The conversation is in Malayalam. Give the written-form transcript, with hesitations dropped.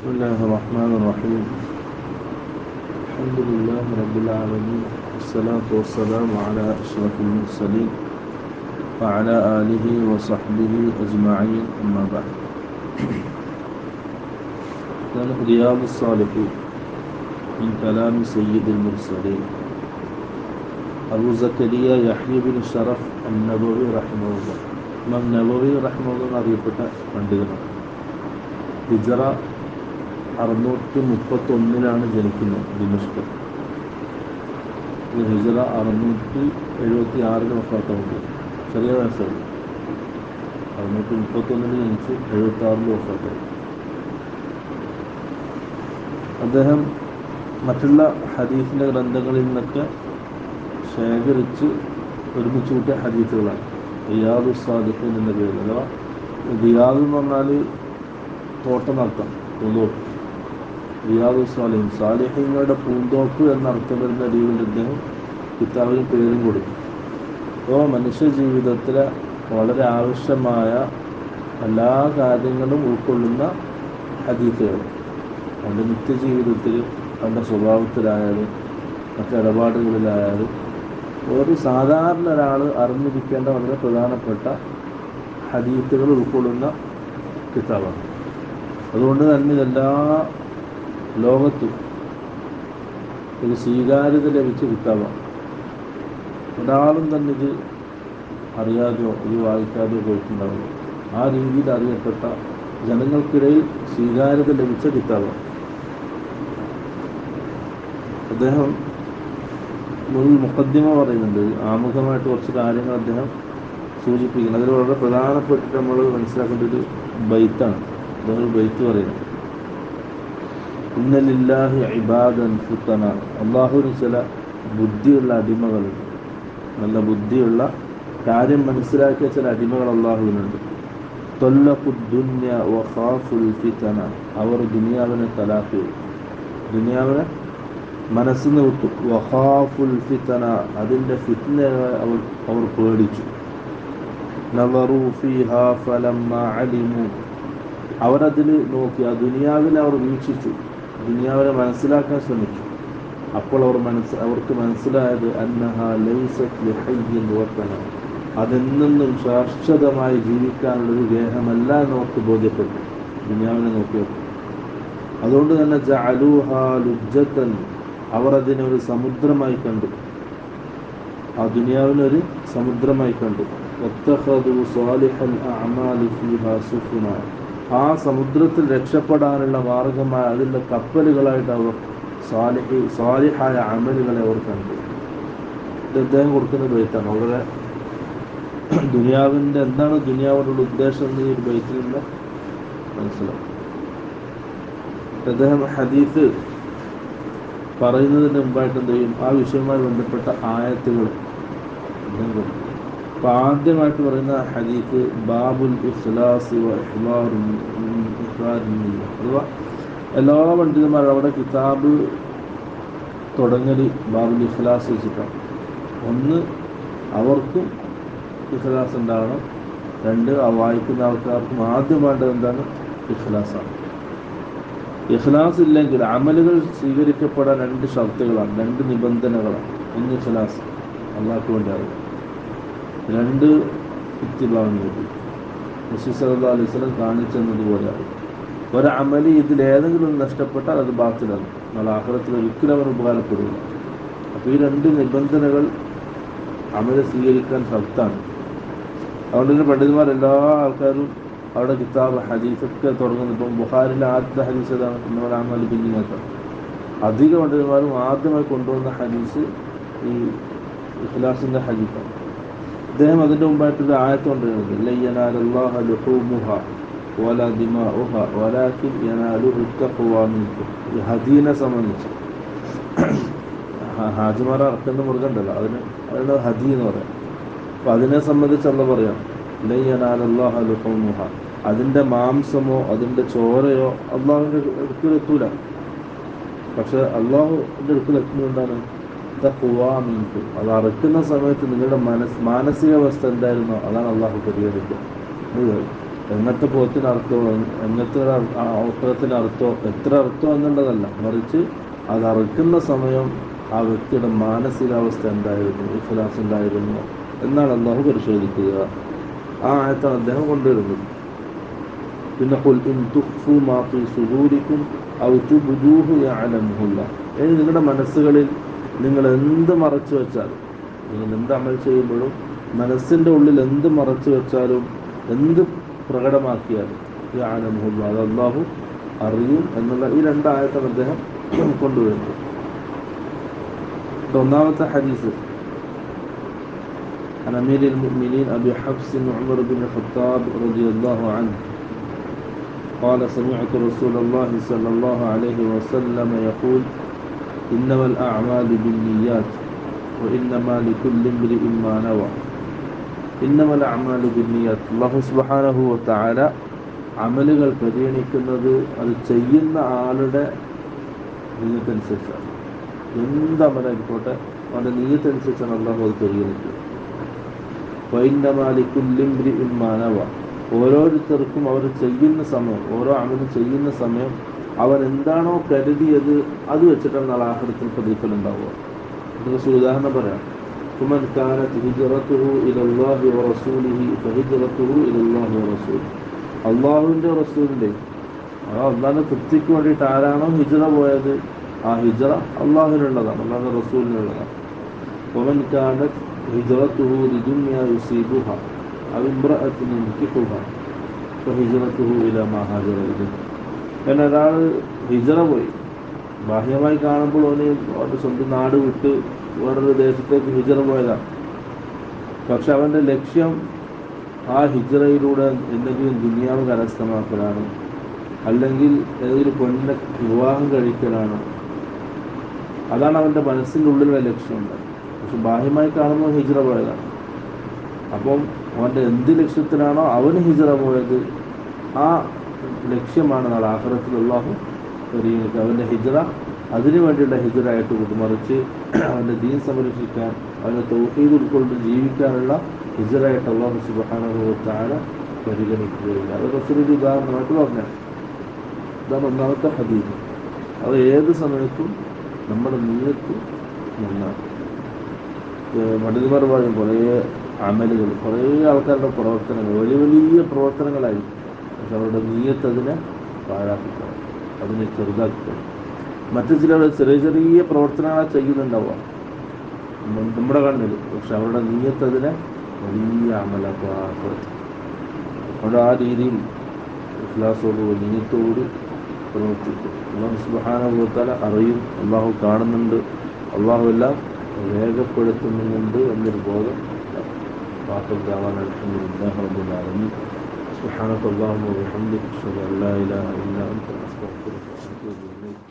بسم الله الرحمن الرحيم. الحمد لله رب العالمين، والصلاة والسلام على أشرف المرسلين وعلى آله وصحبه أجمعين، أما بعد. رياض الصالحين من كلام سيد المرسلين أبو زكريا يحيى بن شرف النبوي رحمه الله. ഇമാം നബവി റഹ്മത്തുള്ളാഹി അറിയപ്പെട്ട പണ്ഡിതനാണ്. ഹിജ്റ 631 ജനിക്കുന്നത് ദിമഷ്ക്. ഹിജ്റ 676 വഫാത്താവുന്നത്. ചെറിയ വയസ്സാണ്. 631 ജനിച്ച് 76 വഫാത്തായി. അദ്ദേഹം മറ്റുള്ള ഹദീസിൻ്റെ ഗ്രന്ഥങ്ങളിൽ നിന്നൊക്കെ ശേഖരിച്ച് ഒരുമിച്ച് കൂട്ടിയ ഹദീസുകളാണ് റിയാദു സാലിഹീൻ എന്ന പേര്. അഥവാ റിയാദ് എന്ന് പറഞ്ഞാൽ തോട്ടം നടത്താം, പൂന്തോപ്പ്. റിയാദു സാലിഹീൻ, സാലിഹീങ്ങളുടെ പൂന്തോപ്പ് എന്നർത്ഥം വരുന്ന രീതിയിൽ അദ്ദേഹം കിതാബിന് പേരും കൊടുക്കും. അപ്പോൾ മനുഷ്യ ജീവിതത്തിലെ വളരെ ആവശ്യമായ എല്ലാ കാര്യങ്ങളും ഉൾക്കൊള്ളുന്ന ഹദീസുകൾ അവൻ്റെ നിത്യജീവിതത്തിൽ, അവൻ്റെ സ്വഭാവത്തിലായാലും മറ്റിടപാടുകളിലായാലും ഒരു സാധാരണ ഒരാൾ അറിഞ്ഞിരിക്കേണ്ട വളരെ പ്രധാനപ്പെട്ട ഹദീസുകൾ ഉൾക്കൊള്ളുന്ന കിതാബാണ്. അതുകൊണ്ട് തന്നെ എല്ലാ ലോകത്തും ഒരു സ്വീകാര്യത ലഭിച്ച കിതാബാണ്. ഒരാളും തന്നെ ഇത് അറിയാതെയോ ഇത് വായിക്കാതെയോ പോയിട്ടുണ്ടാവില്ല. ആ രീതിയിൽ അറിയപ്പെട്ട ജനങ്ങൾക്കിടയിൽ സ്വീകാര്യത ലഭിച്ച കിതാബാണ്. അദ്ദേഹം ഒരു മുഖദ്ദിമ പറയുന്നുണ്ട്, ആമുഖമായിട്ട് കുറച്ച് കാര്യങ്ങൾ അദ്ദേഹം സൂചിപ്പിക്കുന്നത്. അതിൽ വളരെ പ്രധാനപ്പെട്ടിട്ട് നമ്മൾ മനസ്സിലാക്കേണ്ട ഒരു ബൈത്താണ്. അദ്ദേഹം ഒരു ബൈത്ത് പറയുന്നത്, ഇന്ന ലില്ലാഹി ഇബാദൻ ഫുത്തന. അള്ളാഹുവിന് ചില ബുദ്ധിയുള്ള അടിമകളുണ്ട്, നല്ല ബുദ്ധിയുള്ള കാര്യം മനസ്സിലാക്കിയ ചില അടിമകൾ അള്ളാഹുവിനുണ്ട്. തൊല്ലഖുദ്ദുന്യ വഖാഫുൽ ഫിതന. അവർ ദുനിയാവിനെ തലാഖ് ചെയ്തു, ദുനിയാവിനെ മനസ്സിന്ന് വിട്ടു. വഖാഫുൽ ഫിതന, അതിൻ്റെ ഫിത്നയെ അവർ പേടിച്ചു. നളറു ഫീഹാ ഫലമ്മ അലിമു. അവരതിൽ നോക്കി, ആ ദുനിയാവിനെ അവർ വീക്ഷിച്ചു, ദുനിയാവിനെ മനസ്സിലാക്കാൻ ശ്രമിച്ചു. അപ്പോൾ അവർക്ക് മനസ്സിലായത് അന്നഹാ ലൈസത് ലിഹയ്യിൻ വതന, അതെന്നും ശാശ്വതമായി ജീവിക്കാനുള്ളൊരു ഗേഹമല്ല എന്ന് അവർക്ക് ബോധ്യപ്പെട്ടു ദുനിയാവിനെ നോക്കിയപ്പോൾ. അതുകൊണ്ട് തന്നെ ജഅലൂഹാ ലുജ്ജതൻ, അവർ അതിനെ ഒരു സമുദ്രമായി കണ്ടു, ആ ദുനിയാവിനൊരു സമുദ്രമായി കണ്ടു. വത്തഖദു സാലിഹൽ അഅമാലി ഫീഹാ സുഫുന, ആ സമുദ്രത്തിൽ രക്ഷപ്പെടാനുള്ള മാർഗമായ അതിൻ്റെ കപ്പലുകളായിട്ട് അവർ സാലിഹായ അമലുകളെ അവർ കണ്ടു. ഇത് അദ്ദേഹം കൊടുക്കുന്ന ബൈത്താണ്. വളരെ ദുനിയാവിൻ്റെ എന്താണ് ദുനിയാവിനുള്ള ഉദ്ദേശം എന്ന് ഈ ഒരു ബൈത്തിൽ നിന്ന് മനസ്സിലാവും. അദ്ദേഹം ഹദീസ് പറയുന്നതിന് മുമ്പായിട്ട് എന്ത് ചെയ്യും, ആ വിഷയവുമായി ബന്ധപ്പെട്ട ആയത്തുകൾ അദ്ദേഹം കൊടുക്കും. അപ്പോൾ ആദ്യമായിട്ട് പറയുന്ന ഹദീസ് ബാബുൽ ഇഖ്ലാസ് വ ഇഹ്ലാറുൻ നിയ്യ. അഥവാ എല്ലാ പണ്ഡിതന്മാരും അവിടെ കിതാബ് തുടങ്ങൽ ബാബുൽ ഇഖ്ലാസ് വെച്ചിട്ടാണ്. ഒന്ന്, അവർക്കും ഇഖ്ലാസ് ഉണ്ടാകണം. രണ്ട്, ആ വായിക്കുന്ന ആൾക്കാർക്കും ആദ്യം വേണ്ടത് എന്താണ്? ഇഖ്ലാസാണ്. ഇഖ്ലാസ് ഇല്ലെങ്കിൽ അമലുകൾ സ്വീകരിക്കപ്പെടാൻ രണ്ട് ഷർത്തുകളാണ്, രണ്ട് നിബന്ധനകളാണ്. ഒന്ന് ഇഖ്ലാസ്, അള്ളാഹ്ക്ക് വേണ്ടി അറിയാം. രണ്ട്, ഇത്തിബാഉൻ നബി, റസൂൽ സല്ലല്ലാഹു അലൈഹി വസല്ലം കാണിച്ചെന്നതുപോലെ ഒരമലി ഇതിലേതെങ്കിലും നഷ്ടപ്പെട്ടാൽ അത് ബാത്തിലാണ്, നാളെ ആഖിറത്തിൽ ഒരിക്കലും അവർ ഉപകാരപ്പെടില്ല. അപ്പോൾ ഈ രണ്ട് നിബന്ധനകൾ അമല് സ്വീകരിക്കാൻ ഷർത്താണ്. അതുകൊണ്ട് തന്നെ പണ്ഡിതന്മാർ എല്ലാ ആൾക്കാരും അവിടെ കിതാബ് ഹദീസൊക്കെ തുടങ്ങുന്നത്. ഇപ്പം ബുഖാരിലെ ആദ്യത്തെ ഹദീസ് ഏതാണ്? ഇന്നവൽ അഅ്മാലു ബിന്നിയ്യാത്ത്. അധിക പണ്ഡിതന്മാരും ആദ്യമായി കൊണ്ടുവന്ന ഹദീസ് ഈ ഇഖ്ലാസിൻ്റെ ഹദീസാണ്. അദ്ദേഹം അതിൻ്റെ മുമ്പായിട്ടൊരു ആയത്ത് കൊണ്ടുവരുന്നത്, ലൻ യനാലല്ലാഹ ലുഹൂമുഹാ വലാ ദിമാഉഹാ വലാകിൻ യനാലുഹു തഖ്വാ മിൻകും. ഈ ഹദീനെ സംബന്ധിച്ച് ഹാജിമാർ അറക്കുന്ന മൃഗമുണ്ടല്ലോ, അതിന് ഹദി എന്ന് പറയാം. അപ്പോൾ അതിനെ സംബന്ധിച്ച് അള്ളാഹ് പറയാം, ലൻ യനാലല്ലാഹ ലുഹൂമുഹാ, അതിൻ്റെ മാംസമോ അതിൻ്റെ ചോരയോ അള്ളാഹുവിൻ്റെ അടുക്കലെത്തൂല. പക്ഷെ അള്ളാഹുവിൻ്റെ അടുക്കലെത്തുന്നതുകൊണ്ടാണ് തഖ്വാ മിൻകും. അത് അറക്കുന്ന സമയത്ത് നിങ്ങളുടെ മാനസികാവസ്ഥ എന്തായിരുന്നോ അതാണ് അള്ളാഹു പരിഗണിക്കുക. എങ്ങനത്തെ പോത്തിന് അർത്ഥമോ എങ്ങനത്തെ ഒട്ടകത്തിന് അർത്ഥമോ എത്ര അർത്ഥം എന്നുള്ളതല്ല, മറിച്ച് അത് അറുക്കുന്ന സമയം ആ വ്യക്തിയുടെ മാനസികാവസ്ഥ എന്തായിരുന്നു, ഇഖ്ലാസ് ഉണ്ടായിരുന്നു എന്നാണ് അള്ളാഹു പരിശോധിക്കുക. ആ ആയത്താണ് അദ്ദേഹം കൊണ്ടുവരുന്നത്. പിന്നെ ഖുൽ ഇൻ തുഖ്ഫു മാ ഫീ സുദൂരിക്കും ഔ തുബ്ദൂഹു യഅലമുഹുല്ലാഹ്. ഇനി നിങ്ങളുടെ മനസ്സുകളിൽ നിങ്ങൾ എന്ത് മറച്ചു വെച്ചാലും, നിങ്ങൾ എന്ത് അമൽ ചെയ്യുമ്പോഴും മനസ്സിൻ്റെ ഉള്ളിൽ എന്ത് മറച്ചു വെച്ചാലും എന്ത് പ്രകടമാക്കിയാലും യഅലമുഹുല്ലാഹ്, അത് അള്ളാഹു അറിയും എന്നുള്ള ഈ രണ്ടായത്താണ് അദ്ദേഹം കൊണ്ടുവരുന്നത്. ഒന്നാമത്തെ ഹദീസ് عن أمير المؤمنين أبي حفص عمر بن الخطاب رضي الله عنه قال سمعت رسول الله صلى الله عليه وسلم يقول إنما الأعمال بالنيات وإنما لكل امرئ ما نوى. إنما الأعمال بالنيات. الله سبحانه وتعالى അമലുകൾ പരിഗണിക്കുന്നത് അത് ചെയ്യുന്ന ആളുടെ നീയത്തനുസരിച്ചാണ്. എന്ത് അമലായിക്കോട്ടെ അവൻ്റെ നീയത്തനുസരിച്ചാണ് അള്ളാഹു അത് പരിഗണിക്കുക. വഇന്നമാ ലികുല്ലി ഇംറിഇൻ മാ നവى. ഓരോരുത്തർക്കും അവർ ചെയ്യുന്ന സമയം, ഓരോ അമലും ചെയ്യുന്ന സമയം അവൻ എന്താണോ കരുതിയത് അത് വെച്ചിട്ടാണ് നാളെ ആഖിറത്തിൽ പ്രതിഫലം ഉണ്ടാവുക. ഇതിന് ഉദാഹരണം പറയാം. ഫമൻ കാനത് ഹിജ്റതുഹു ഇലല്ലാഹി വറസൂലിഹി ഫഹിജ്റതുഹു ഇലല്ലാഹി വറസൂലിഹി. അള്ളാഹുവിൻ്റെ റസൂലിൻ്റെ അള്ളാഹിൻ്റെ തൃപ്തിക്ക് വേണ്ടിയിട്ട് ആരാണോ ഹിജ്റ പോയത് ആ ഹിജ്റ അള്ളാഹുവിനുള്ളതാണ്, അള്ളാഹിൻ്റെ റസൂലിനുള്ളതാണ്. വമൻ കാനത് ഹിജ്റതുഹു ലിദുനിയാ യുസീബുഹാ ഔ ഇംറഅത്തിൻ യൻകിഹുഹാ ഫഹിജ്റതുഹു ഇലാ മാ ഹാജറ ഇലൈഹി. കാരണം ഒരാൾ ഹിജ്റ പോയി, ബാഹ്യമായി കാണുമ്പോൾ അവൻ്റെ സ്വന്തം നാട് വിട്ട് വേറൊരു ദേശത്തേക്ക് ഹിജ്റ പോയതാണ്. പക്ഷെ അവൻ്റെ ലക്ഷ്യം ആ ഹിജ്റയിലൂടെ എന്തെങ്കിലും ദുനിയാവ് കരസ്ഥമാക്കലാണ്, അല്ലെങ്കിൽ ഏതൊരു പെണ്ണിനെ വിവാഹം കഴിക്കലാണ്. അതാണ് അവൻ്റെ മനസ്സിൻ്റെ ഉള്ളിലുള്ള ലക്ഷ്യമുണ്ട്. പക്ഷെ ബാഹ്യമായി കാണുമ്പോൾ ഹിജ്റ പോയതാണ്. അപ്പം അവൻ്റെ എന്ത് ലക്ഷ്യത്തിലാണോ അവന് ഹിജ്റ പോയത് ആ ലക്ഷ്യമാണ് നാളെ ആഖിറത്തിൽ അല്ലാഹു പരിഗണിക്കുക. അവൻ്റെ ഹിജ്റ അതിനു വേണ്ടിയുള്ള ഹിജ്റയായിട്ട് കൂട്ടും, മറിച്ച് അവൻ്റെ ദീൻ സംരക്ഷിക്കാൻ, അവൻ്റെ തൗഹീദ് ഉൾക്കൊണ്ട് ജീവിക്കാനുള്ള ഹിജ്റയായിട്ട് അല്ലാഹു സുബ്ഹാനഹു വ തആല പരിഗണിക്കുകയില്ല. അത് റസൂലുള്ളാഹി ഉദാഹരണമായിട്ട് പറഞ്ഞത്. ഇതാണ് ഒന്നാമത്തെ ഹദീസ്. അത് ഏത് സമയത്തും നമ്മുടെ നീയത്ത് നന്നാണ്. പണ്ഡിതന്മാർ പറയും കുറേ അമലുകൾ, കുറേ ആൾക്കാരുടെ പ്രവർത്തനങ്ങൾ വലിയ വലിയ പ്രവർത്തനങ്ങളായിരിക്കും, പക്ഷെ അവരുടെ നീയത്ത് അതിനെ പാഴാക്കിക്കണം, അതിനെ ചെറുതാക്കിക്കണം. മറ്റു ചിലർ ചെറിയ ചെറിയ പ്രവർത്തനങ്ങളാണ് ചെയ്യുന്നുണ്ടാവുക നമ്മുടെ കണ്ണിൽ, പക്ഷെ അവരുടെ നീയത്ത് അതിനെ വലിയ അമലാക്കുക. അവിടെ ആ രീതിയിൽ ഇഖ്ലാസോടുകൂടി നീയത്തോട് പ്രവർത്തിക്കും. അല്ലാഹു സുബ്ഹാനഹു വ തആല അറിയും, അള്ളാഹു കാണുന്നുണ്ട്, അള്ളാഹു എല്ലാം രേഖപ്പെടുത്തുന്നുണ്ട് എന്നൊരു ബോധം. അൽഹംദുലില്ലാഹി റബ്ബിൽ ആലമീൻ. സുബ്ഹാനക അല്ലാഹുമ്മ വബിഹംദിക അശ്ഹദു അൻ ലാ ഇലാഹ ഇല്ലാ അൻത അസ്തഗ്ഫിറുക വ അത്തൂബു ഇലൈക്.